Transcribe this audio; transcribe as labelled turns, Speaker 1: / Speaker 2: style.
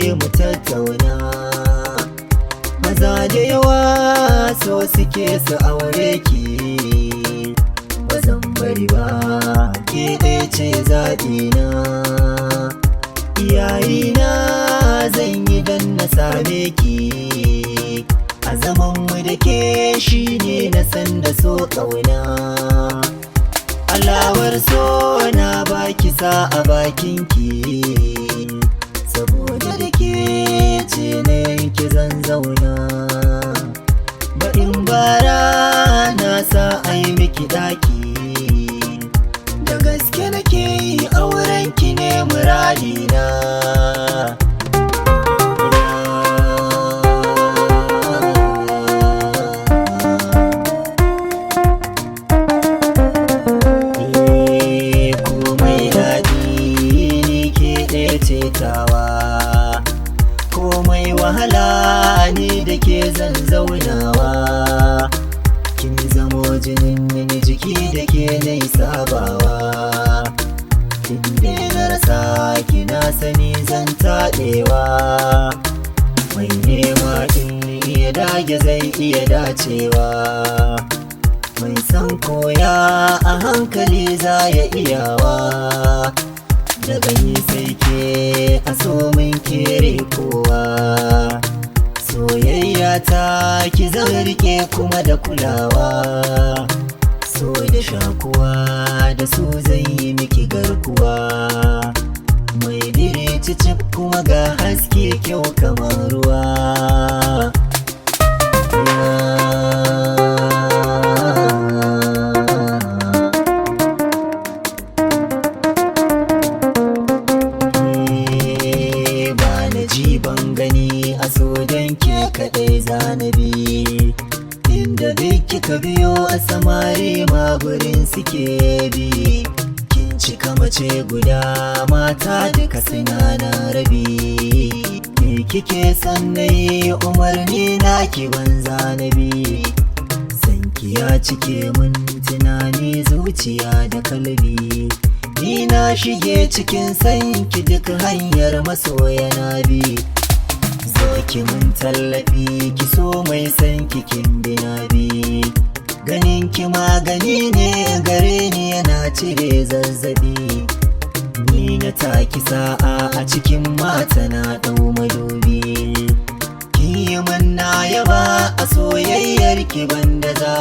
Speaker 1: mu tattauna. Maza da yawa so suke su aure ki, ba zan bari ba, ke ɗaya ce zaɓina. Iyayena zan yi don na same ki, a zamanmu da ke shi ne na san da so ƙauna. Alawar so na baki sa a bakinki, saboda da ke ce na yanki zan zauna. Baɗin bara na sa a yi miki ɗaki, da gaske nake yi aurenki ne muradina. Komai wahala ni da ke zan zaunawa, kin zamo jinin jiki da ke nai sabawa. Inda na rasa kina sani zan taɗewa, mai nema in iya dage zai iya dacewa. Mai san koya a hankali za ya iyawa, da gani sai ke a so min kere kowa. Soyayya ta ki zan rike kuma da kulawa, so da shakuwa da su zan yi miki garkuwa. Mai dire cicip kuma ga haske kyau kamar ruwa. Ban gani a so don ke kaɗai zanabi, inda duk kika biyo a samari ma gurin suke bi. Kin cika mace guda mata duka suna na rabi, me kike son nayi umarni na ki ban zanabi. Sanki ya cike mun tunani zuciya da kalbi, ni na shige cikin sanki duk hanyar masoya na bi. Zo ki mun tallafi ki so mai san kikin bina bi, ganin ki magani ne gare ni yana cire zazzabi. Ni na taki sa'a a cikin mata na ɗau madubi, ki yi mun na yaba a soyayyar ki banda za